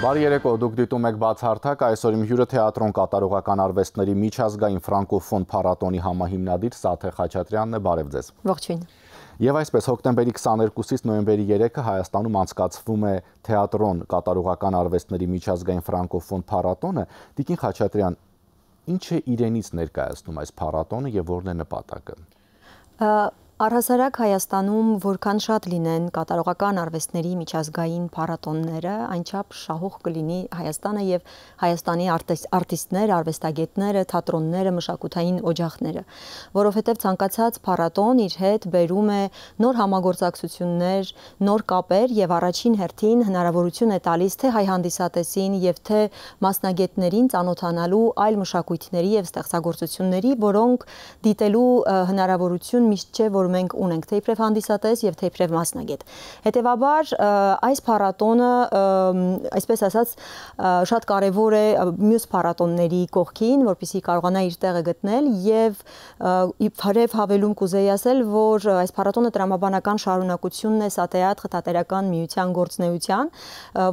Բարի երեկո, դուք դիտում եք Բացահարթակ, այսօր իմ հյուրը թեատրոն կատարողական արվեստների միջազգային ֆրանկոֆոն փառատոնի համահիմնադիր Սաթե Խաչատրյանն է, բարև ձեզ։ Ողջույն։ Եվ այսպես հոկտեմբերի 22-ից նոյեմբերի 3-ը Հայաստանում անցկացվում է թեատրոն կատարողական արվեստների միջազգային ֆրանկոֆոն փառատոնը։ Տիկին Խաչատրյան, ինչ է իրենից ներկայացնում այս փառատոնը եւ որն է նպատակը։ Առհասարակ Հայաստանում որքան շատ լինեն կատարողական արվեստների միջազգային փառատոնները, այնչափ շահող կլինի Հայաստանը եւ Հայաստանի արտիստները, արվեստագետները, թատրոնները, մշակութային օջախները, որովհետեւ ցանկացած փառատոն իր հետ բերում է նոր համագործակցություններ, նոր կապեր եւ առաջին հերթին հնարավորություն է տալիս թե հայ հանդիսատեսին եւ թե մասնագետներին ծանոթանալու այլ մշակույթների եւ ստեղծագործությունների, որոնք դիտելու հնարավորություն միշտ չէ, որ մենք ունենք թե իբրև հանդիսատես եւ թե իբրև մասնագետ։ Հետևաբար այս փառատոնը, այսպես ասած, շատ կարեւոր է մյուս փառատոնների կողքին, որպեսզի կարողանա իր տեղը գտնել եւ իբրև հավելում կուզեի ասել, որ այս փառատոնը տրամաբանական շարունակությունն է Սատեատ խթատերական միության գործնեության,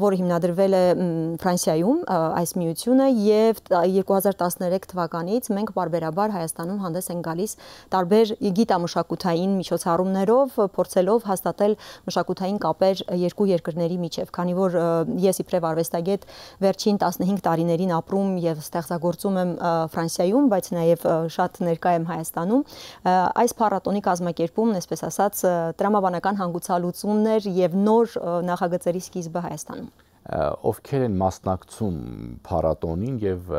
որը հիմնադրվել է Ֆրանսիայում այս միությունը եւ 2013 թվականից մենք բարբերաբար Հայաստանում հանդես են գալիս տարբեր գիտամշակութային միջոցառումներով փորձելով հաստատել մշակութային կապեր երկու երկրների միջև, քանի որ ես իբրև արվեստագետ վերջին 15 տարիներին ապրում եւ ստեղծագործում եմ Ֆրանսիայում, բայց նաեւ շատ ներկա եմ Հայաստանում, այս փառատոնի կազմակերպումն, այսպես ասած, տրամաբանական հանգուցալուծումն էր եւ նոր նախագծերի սկիզբը Հայաստանում։ Ովքեր են մասնակցում փառատոնին եւ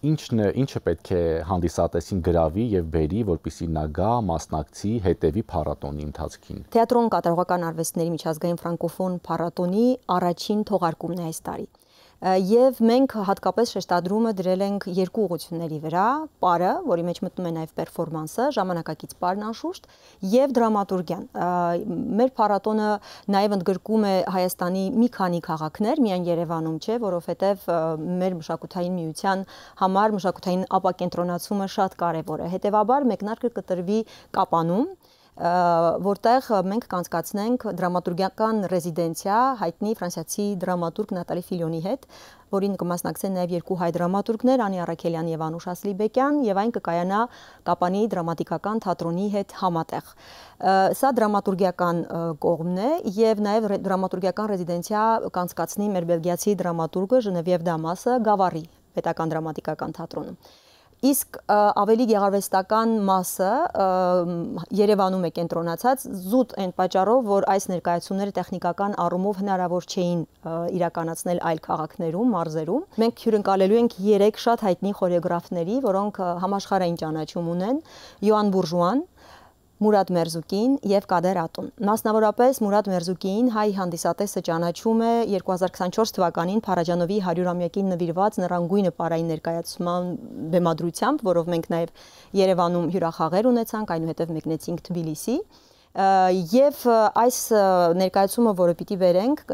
ինչը պետք է հանդիսատեսին գրավի եւ բերի, որպեսզի նա գա, մասնակցի, հետևի փառատոնի ընթացքին։ Թեատրոն կատարողական արվեստների միջազգային ֆրանկոֆոն փառատոնի առաջին թողարկումն է այս տարի։ Եվ մենք հատկապես շեշտադրումը դրել ենք երկու ուղղությունների վրա՝ պարը, որի մեջ մտնում է նաև պերֆորմանսը, ժամանակակից պարն անշուշտ, եւ դրամատուրգիան։ Մեր փառատոնը նաև ընդգրկում է Հայաստանի մի քանի քաղաքներ, միայն Երևանում չէ, որովհետեւ մեր մշակութային միության համար մշակութային ապակենտրոնացումը շատ կարեւոր է։ Հետևաբար մեկնարկը կտրվի Կապանում, որտեղ մենք կանցկացնենք դրամատուրգիական ռեզիդենցիա հայտնի ֆրանսիացի դրամատուրգ Նատալի Ֆիլյոնի հետ, որին կմասնակցեն նաև երկու հայ դրամատուրգներ՝ Անի Արաքելյան եւ Անուշ Ասլիբեկյան, եւ այն կկայանա Կապանի դրամատիկական թատրոնի հետ համատեղ։ Սա դրամատուրգիական կողմն է եւ նաեւ դրամատուրգիական ռեզիդենցիա կանցկացնի մեր բելգիացի դրամատուրգը Ժնևիև Դամասը Գավառի պետական դրամատիկական թատրոնում։ Իսկ ավելի գեղարվեստական մասը Երևանում է կենտրոնացած զուտ այն պատճառով, որ այս ներկայացումները տեխնիկական առումով հնարավոր չէին իրականացնել այլ քաղաքներում, մարզերում։ Մենք հյուրընկալելու ենք 3 շատ հայտնի խորեոգրաֆների, որոնք համաշխարհային ճանաչում ունեն՝ Յոան Բուրժուան, Մուրադ Մերզուկին եւ Կադեր Ատուն։ Մասնավորապես Մուրադ Մերզուկին հայ հանդիսատեսը ճանաչում է 2024 թվականին Փարաջանովի 100-ամյակին նվիրված նռանգույն պարային ներկայացման բեմադրությամբ, որով մենք նաեւ Երևանում հյուրախաղեր ունեցանք, այնուհետև մեկնեցինք Թբիլիսի։ Եվ այս ներկայացումը, որը պիտի վերենք,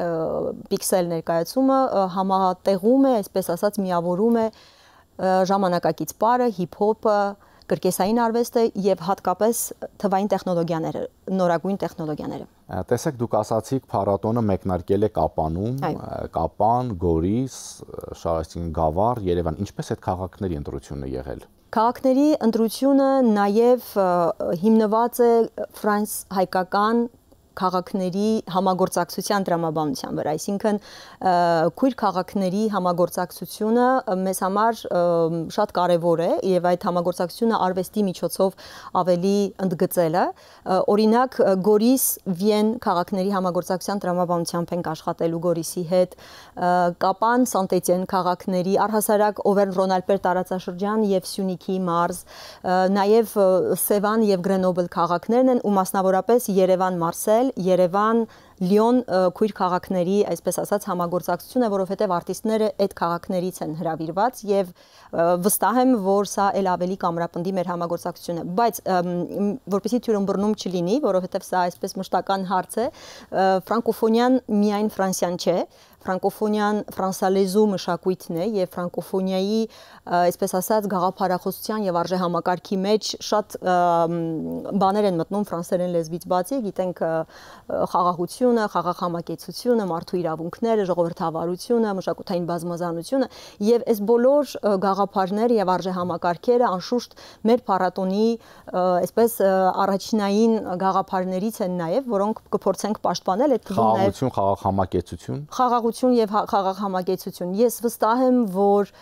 պիքսել ներկայացումը, համատեղում է, այսպես ասած, միավորում է ժամանակակից պարը, հիփ-հոփը, կրկեսային արվեստը եւ հատկապես թվային տեխնոլոգիաները, նորագույն տեխնոլոգիաները։ Տեսեք, դուք ասացիք փառատոնը մեկնարկել է Կապանում, Կապան, Գորիս, Գավառ, Երևան, ինչպես այդ քաղաքների ընտրությունը եղել։ Քաղաքների ընտրությունը նաեւ հիմնված է ֆրանս-հայկական քաղաքների համագործակցության տրամաբանության վրա, այսինքն քույր քաղաքների համագործակցությունը մեզ համար շատ կարևոր է եւ այդ համագործակցությունը արվեստի միջոցով ավելի ընդգծելը, օրինակ Գորիս, Վիեն քաղաքների համագործակցության տրամաբանությամբ ենք աշխատելու Գորիսի հետ, Կապան, Սանտետիեն քաղաքների, առհասարակ Օվերն-Ռոնալպեր տարածաշրջան եւ Սյունիքի մարզ, նաեւ Սևան եւ Գրենոբլ քաղաքներն են ու մասնավորապես Երևան, Մարսել, Երևան, Լիոն քույր քաղաքների, այսպես ասած, համագործակցությունը, որովհետև արտիստները այդ քաղաքներից են հրավիրված եւ վստահ եմ, որ սա էլ ավելի կամրապնդի մեր համագործակցությունը, բայց որպեսզի թյուրըմբռնում չլինի, որովհետև սա այսպես մշտական հարց է, ֆրանկոֆոնիան միայն Ֆրանսիան չէ, ֆրանկոֆոնիան ֆրանսալեզու մշակույթն է եւ ֆրանկոֆոնիայի, այսպես ասած, գաղափարախոսության եւ արժեհամակարգի մեջ շատ բաներ են մտնում ֆրանսերեն լեզվից բացի, գիտենք խաղաղություն ազգությունը, խաղաղ համակեցությունը, մարդու իրավունքները, ժողովրդավարությունը, մշակութային բազմազանությունը եւ այս բոլոր գաղափարները եւ արժեհամակարգերը անշուշտ մեր փառատոնի այսպես առաջնային գաղափարներից են նաեւ, որոնք կփորձենք պաշտպանել այդ թվում նաեւ խաղաղ համակեցություն, խաղաղություն եւ խաղաղ համակեցություն։ Ես վստահ եմ, որ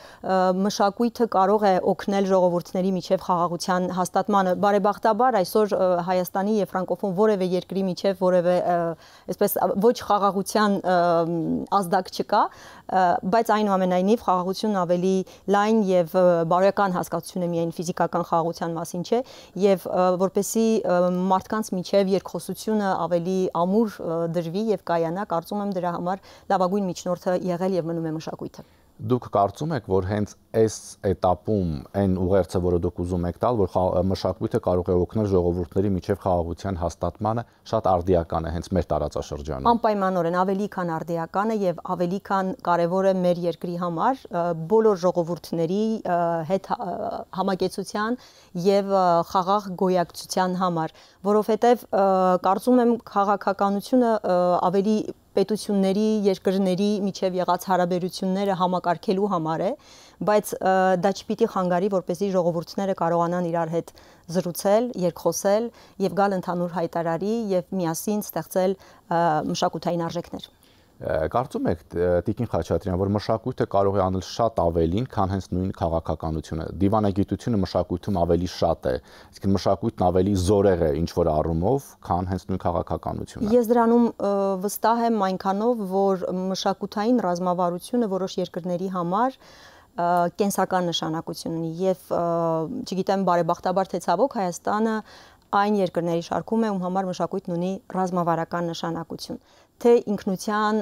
մշակույթը կարող է օգնել ժողովուրդների միջև խաղաղության հաստատմանը։ Բարեբախտաբար այսօր Հայաստանի եւ ֆրանկոֆոն որևէ երկրի միջև որևէ այսպես ոչ խաղաղության ազդակ չկա, բայց այնուամենայնիվ խաղաղությունն ավելի լայն եւ բարոյական հասկացություն է միայն ֆիզիկական խաղաղության մասին չէ, եւ որպեսի մարդկանց միջև երկխոսությունը ավելի ամուր դրվի եւ կայանա, կարծում եմ դրա համար լավագույն միջնորդը եղել եւ մնում է մշակույթը։ Դուք կարծում եք, որ հենց այս этаպում այն ուղերձը, որը դուք ուզում եք տալ, որ մշակույթը կարող է օգնել ժողովուրդների միջև խաղաղության հաստատմանը, շատ արդիական է հենց մեր տարածաշրջանում։ Անպայմանորեն ավելի քան արդիական է եւ ավելի քան կարեւոր է մեր երկրի համար բոլոր ժողովուրդների հետ համակեցության եւ խաղաղ գոյակցության համար, որովհետեւ կարծում եմ քաղաքականությունը ավելի պետությունների, երկրների միջև եղած հարաբերությունները համակարգելու համար է, բայց դա չպիտի խանգարի, որպեսզի ժողովուրդները կարողանան իրար հետ զրուցել, երկխոսել եւ գալ ընդհանուր հայտարարի եւ միասին ստեղծել մշակութային արժեքներ։ Կարծում եք, Տիկին Խաչատրյան, որ մշակույթը կարող է անել շատ ավելին, քան հենց նույն քաղաքականությունը։ Դիվանագիտությունը մշակույթում ավելի շատ է, իսկ մշակույթն ավելի զորեղ է ինչ-որ առումով, քան հենց նույն քաղաքականությունը։ Ես դրանում վստահ եմ այնքանով, որ մշակութային ռազմավարությունը որոշ երկրների համար կենսական նշանակություն ունի եւ չգիտեմ բարեբախտաբար թե ցավոք Հայաստանը այն երկրների շարքում է, ում համար մշակույթն ունի ռազմավարական նշանակություն, թե ինքնության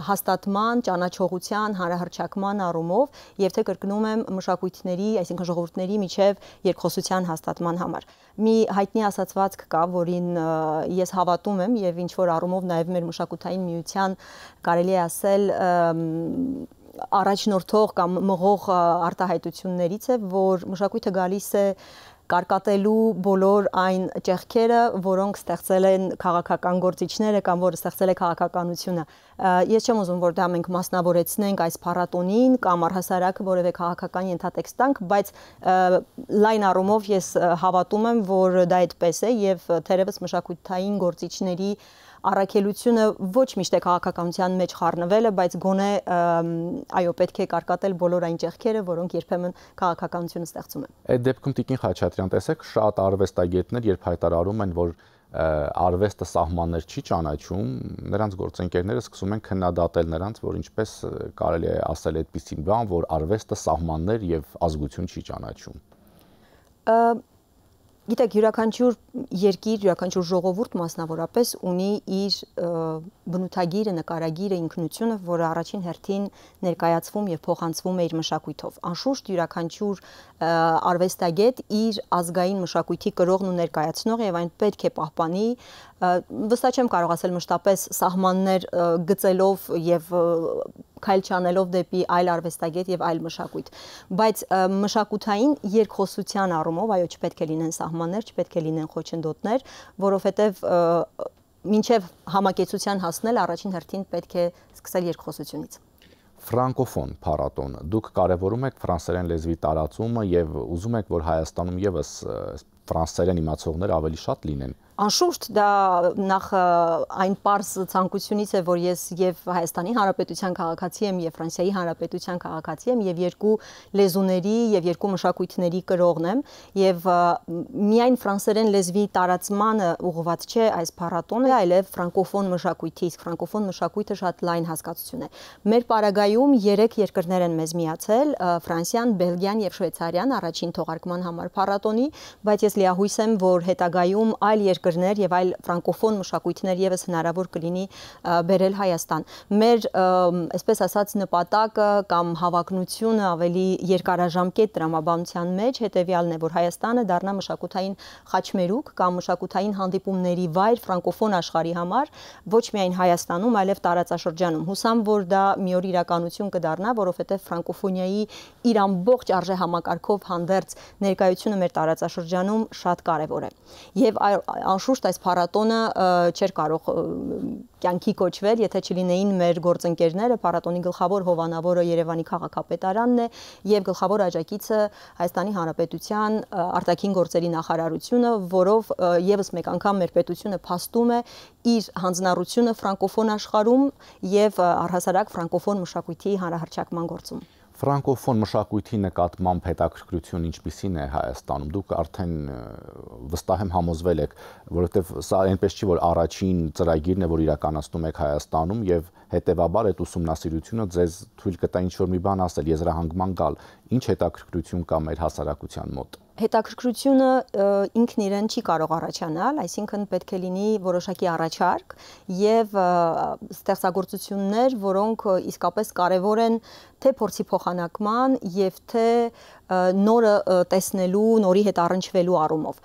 հաստատման, ճանաչողության, հանրահռչակման առումով եւ թե կրկնում եմ մշակույթների, այսինքն ժողովուրդների միջև երկխոսության հաստատման համար։ Մի հայտնի ասացվածք կա, որին ես հավատում եմ եւ ինչ որ առումով նաեւ մեր մշակութային միության կարելի է ասել առաջնորդող կամ մղող արտահայտություններից է, որ մշակույթը գալիս է կարկատելու բոլոր այն ճեղքերը, որոնք ստեղծել են քաղաքական գործիչները կամ որը ստեղծել է քաղաքականությունը։ Ես չեմ ուզում, որ դա մենք մասնավորեցնենք այս փառատոնին կամ առհասարակ որևէ քաղաքական ենթատեքստ տանք, բայց լայն առումով ես հավատում եմ, որ դա այդպես է եւ թերևս մշակութային գործիչների առաքելությունը ոչ միշտ է քաղաքականության մեջ խառնվել է, բայց գոնե այո, պետք է կարկատել բոլոր այն ճեղքերը, որոնք երբեմն քաղաքականությունը ստեղծում են։ Այդ դեպքում Տիկին Խաչատրյան, տեսեք, շատ արվեստագետներ երբ հայտարարում են, որ արվեստը սահմաններ չի ճանաչում, նրանց գործընկերները սկսում են քննադատել նրանց, որ ինչպես կարելի է ասել այդպիսի բան, որ արվեստը սահմաններ եւ ազգություն չի ճանաչում։ Գիտեք, յուրաքանչյուր երկիր, յուրաքանչյուր ժողովուրդ մասնավորապես ունի իր բնութագիրը, նկարագիրը, ինքնությունը, որը առաջին հերթին ներկայացվում եւ փոխանցվում է իր մշակույթով։ Անշուշտ յուրաքանչյուր արվեստագետ իր ազգային մշակույթի կրողն ու ներկայացնող եւ այն պետք է պահպանի, վստահ չեմ կարող ասել մշտապես սահմաններ գծելով եւ քայլ չանելով դեպի այլ արվեստագետ եւ այլ մշակույթ, բայց մշակութային երկխոսության առումով այո չպետք է լինեն սահմաններ, չպետք է լինեն խոչընդոտներ, որովհետեւ մինչեւ համակեցության հասնել առաջին հերթին պետք է սկսել երկխոսությունից։ Ֆրանկոֆոն փառատոն, դուք կարևորում եք ֆրանսերեն լեզվի տարածումը եւ ուզում եք, որ Հայաստանում եւս ֆրանսերեն իմացողներ ավելի շատ լինեն։ Անշուշտ դա նախ այն պարզ ցանկությունից է, որ ես եւ Հայաստանի Հանրապետության քաղաքացի եմ եւ Ֆրանսիայի Հանրապետության քաղաքացի եմ եւ երկու լեզուների եւ երկու մշակույթների կրողն եմ եւ միայն ֆրանսերեն լեզվի տարածմանը ուղղված չէ այս փառատոնը, այլև ֆրանկոֆոն մշակույթի, իսկ ֆրանկոֆոն մշակույթը շատ լայն հասկացություն է։ Մեր պարագայում 3 երկրներ են մեզ միացել՝ Ֆրանսիան, Բելգիան եւ Շվեյցարիան առաջին թողարկման համար փառատոնի, բայց ես լիահույս եմ, որ հետագայում այլ երկրներ եւ այլ ֆրանկոֆոն մշակույթներ եւս հնարավոր կլինի բերել Հայաստան։ Մեր այսպես ասած նպատակը կամ հավակնությունը ավելի երկարաժամկետ տրամաբանության մեջ հետեւյալն է, որ Հայաստանը դառնա մշակութային խաչմերուկ կամ մշակութային հանդիպումների վայր ֆրանկոֆոն աշխարհի համար, ոչ միայն Հայաստանում, այլև տարածաշրջանում։ Հուսամ, որ դա մի օր իրականություն կդառնա, որովհետեւ ֆրանկոֆոնիայի իր ամբողջ արժեհամակարգով հանդերձ ներկայությունը մեր տարածաշրջանում շատ կարեւոր է։ Եվ անշուշտ այս փառատոնը չէր կարող կյանքի կոչվել, եթե չլինեին մեր գործընկերները, փառատոնի գլխավոր հովանավորը Երևանի քաղաքապետարանն է եւ գլխավոր աջակիցը Հայաստանի Հանրապետության արտաքին գործերի նախարարությունը, որով եւս մեկ անգամ մեր պետությունը փաստում է իր հանձնառությունը ֆրանկոֆոն աշխարհում եւ առհասարակ ֆրանկոֆոն մշակույթի հանրահռչակման գործում։ Ֆրանկոֆոն մշակույթի նկատմամբ հետաքրքրություն ինչպիսին է Հայաստանում։ Դուք արդեն վստահ եմ համոզվել եք, որովհետև սա այնպես չի, որ առաջին ծրագիրն է, որ իրականացնում եք Հայաստանում եւ հետեւաբար այդ ուսումնասիրությունը ձեզ թույլ կտա ինչ-որ մի բան ասել, եզրահանգման գալ։ Ինչ հետաքրքրություն կա մեր հասարակության մոտ։ Հետաքրքրությունը ինքն իրեն չի կարող առաջանալ, այսինքն պետք է լինի որոշակի առաջարկ եւ ստեղծագործություններ, որոնք իսկապես կարեւոր են թե փորձի փոխանակման եւ թե նորը տեսնելու, նորի հետ առնչվելու առումով։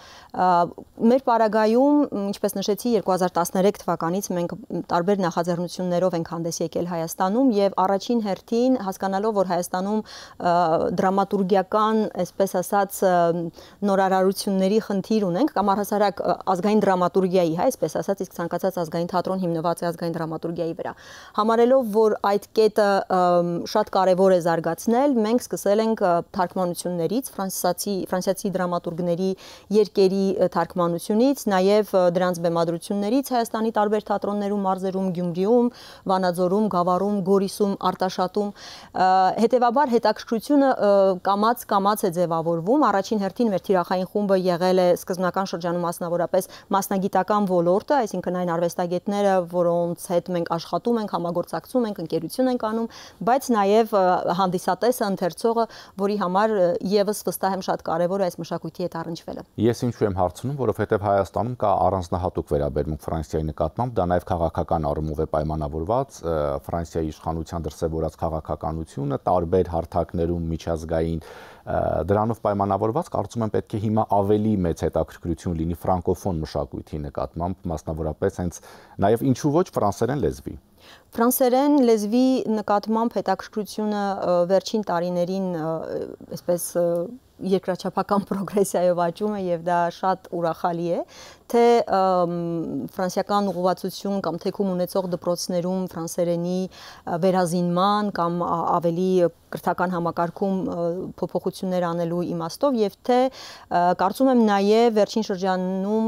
Մեր պարագայում, ինչպես նշեցի, 2013 թվականից մենք տարբեր նախաձեռնություններով ենք հանդես եկել Հայաստանում եւ առաջին հերթին հասկանալով, որ Հայաստանում դրամատուրգիական, այսպես ասած, նորարարությունների խնդիր ունենք կամ առհասարակ ազգային դրամատուրգիայի, այսպես ասած, իսկ ցանկացած ազգային թատրոն հիմնված է ազգային դրամատուրգիայի վրա։ Համարելով, որ այդ կետը շատ կարևոր է զարգացնել, մենք սկսել ենք թարգմանություններից, ֆրանսիացի դրամատուրգների երկերի թարգմանությունից, նաև դրանց բեմադրություններից Հայաստանի տարբեր թատրոններում, մարզերում, Գյումրիում, Վանաձորում, Գավառում, Գորիսում, Արտաշատում։ Հետևաբար հետաքրքրությունը կամաց է ձևավորվում։ Առաջին հերթին մեր թիրախային խումբը եղել է սկզբնական շրջանում մասնավորապես մասնագիտական ոլորտը, այսինքն այն արվեստագետները, որոնց հետ մենք աշխատում ենք, համագործակցում ենք, ընկերություն ենք անում, բայց նաև հանդիսատեսը, ընթերցողը, որի համար եւս վստահ եմ շատ կարեւոր է այս մշակույթի հետ առնչվելը։ Ես ինչու եմ հարցնում, որովհետև Հայաստանում կա առանձնահատուկ վերաբերմունք Ֆրանսիայի նկատմամբ, դա նաև քաղաքական առումով է պայմանավորված, Ֆրանսիայի իշխանության դրսևորած քաղաքականությունը տարբեր հարթակներում միջազգային դրանով պայմանավորված, կարծում եմ պետք է հիմա ավելի մեծ հետաքրքրություն լինի ֆրանկոֆոն մշակույթի նկատմամբ, մասնավորապես հենց նաև ինչու ոչ ֆրանսերեն լեզվի։ Ֆրանսերեն լեզվի նկատմամբ հետաքրքրությունը վերջին տարիներին այսպես երկրաչափական պրոգրեսիայով աճում է եւ դա շատ ուրախալի է, թե ֆրանսիական ուղղվածություն կամ թեկում ունեցող դպրոցներում ֆրանսերենի վերազինման կամ ավելի կրթական համակարգում փոփոխություններ անելու իմաստով եւ թե կարծում եմ նաեւ վերջին շրջանում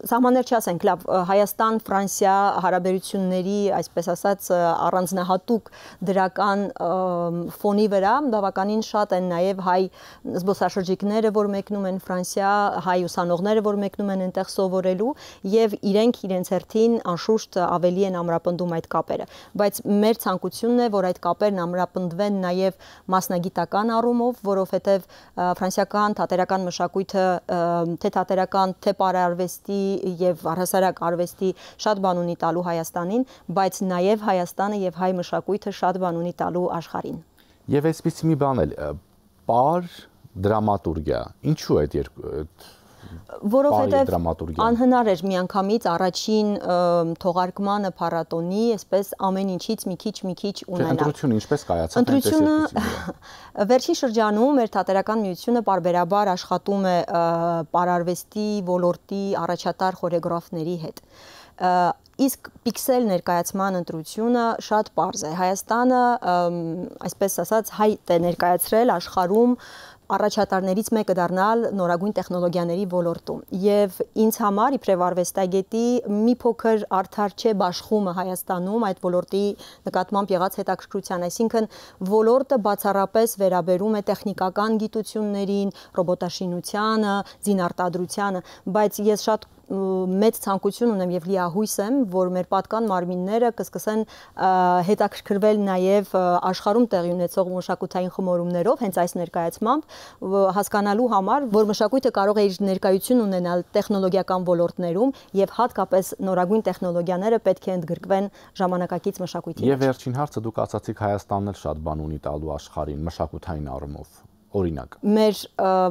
սահմաններ չասենք, լավ, Հայաստան-Ֆրանսիա հարաբերությունների, այսպես ասած, առանձնահատուկ դրական ֆոնի վրա բավականին շատ են նաև հայ զբոսաշրջիկները, որ մեկնում են Ֆրանսիա, հայ ուսանողները, որ մեկնում են այնտեղ սովորելու եւ իրենք իրենց հերթին անշուշտ ավելի են ամրապնդում այդ կապերը, բայց մեր ցանկությունն է, որ այդ կապերն ամրապնդվեն նաև մասնագիտական առումով, որովհետեւ ֆրանսիական թատերական մշակույթը թե թատերական, թե պարարվեստի եւ առհասարակ արվեստի շատ բան ունի տալու Հայաստանին, բայց նաև Հայաստանը եւ հայ մշակույթը շատ բան ունի տալու աշխարհին։ Եվ այսպիսի մի բան էլ, պար դրամատուրգիա, ինչու է որովհետեւ անհնար էր միանգամից առաջին թողարկմանը փառատոնի, այսպես ամեն ինչից մի քիչ ունենալ։ Ընտրությունը ինչպես կայացավ։ Ընտրությունը վերջին շրջանում մեր թատերական միությունը պարբերաբար աշխատում է պարարվեստի ոլորտի առաջատար խորեգրաֆների հետ։ Իսկ պիքսել ներկայացման ընտրությունը շատ պարզ է։ Հայաստանը, այսպես ասած, հայտ է ներկայացրել աշխարհում առաջատարներից մեկը դառնալ նորագույն տեխնոլոգիաների ոլորտում եւ ինձ համար իբրև արվեստագետի մի փոքր արդար չէ բաշխումը Հայաստանում այդ ոլորտի նկատմամբ եղած հետաքրքրության, այսինքն ոլորտը բացառապես վերաբերում է տեխնիկական գիտություններին, ռոբոտաշինությանը, զինարտադրությանը, բայց ես շատ մեծ ցանկություն ունեմ եւ լիահույս եմ, որ մեր պատկան մարմինները կսկսեն հետաքրքրվել նաեւ աշխարհում տեղի ունեցող մշակութային խմորումներով, հենց այս ներկայացմամբ հասկանալու համար, որ մշակույթը կարող է իր ներկայություն ունենալ տեխնոլոգիական ոլորտներում եւ հատկապես նորագույն տեխնոլոգիաները պետք է ընդգրկվեն ժամանակակից մշակույթի մեջ։ Եվ վերջին հարցը դուք ասացիք Հայաստանն էլ շատ բան ունի տալու աշխարհին մշակութային առումով։ Օրինակ մեր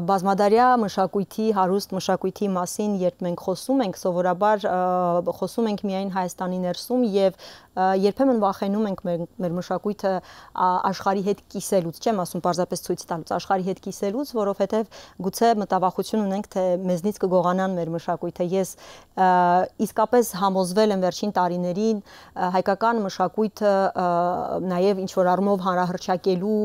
բազմադարյա մշակույթի, հարուստ մշակույթի մասին, երբ մենք խոսում ենք, սովորաբար խոսում ենք միայն Հայաստանի ներսում եւ երբեմն վախենում ենք մեր մշակույթը աշխարհի հետ կիսելուց, չեմ ասում պարզապես ցույց տալուց, աշխարհի հետ կիսելուց, որովհետեւ գուցե մտավախություն ունենք, թե մեզնից կգողանան մեր մշակույթը։ Ես իսկապես համոզվել եմ վերջին տարիներին հայկական մշակույթը նաեւ ինչ որ առումով հանրահռչակելու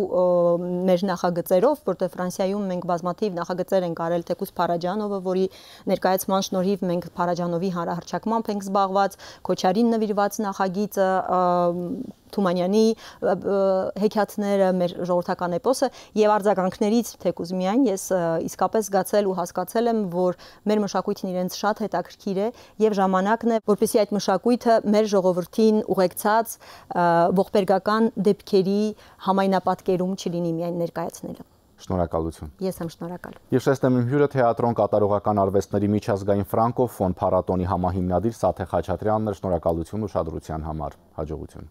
մեր նախագծերով, որտեղ Ֆրանսիայում մենք բազմաթիվ նախագծեր ենք արել թեկուզ Փարաջանովը, որի ներկայացման շնորհիվ մենք Փարաջանովի հանրահռչակմամբ ենք զբաղված, Քոչարին նվիրված նախագիծը, Թումանյանի հեքիաթները, մեր ժողովրդական էպոսը եւ արձագանքներից թեկուզ միայն ես իսկապես զգացել ու հասկացել եմ, որ մեր մշակույթն իրենց շատ հետաքրքիր է եւ ժամանակն է, որպեսզի այդ մշակույթը մեր ժողովրդին ուղեկցած ողբերգական դեպքերի համայնապատկերում չլինի միայն ներկայացնելը։ Շնորհակալություն։ Ես եմ շնորհակալ։ Եվ շեշտեմ իմ հյուրը թեատրոն կատարողական արվեստների միջազգային ֆրանկոֆոն փառատոնի համահիմնադիր Սաթե Խաչատրյանն էր։ Շնորհակալություն ուշադրության համար։ Հաջողություն։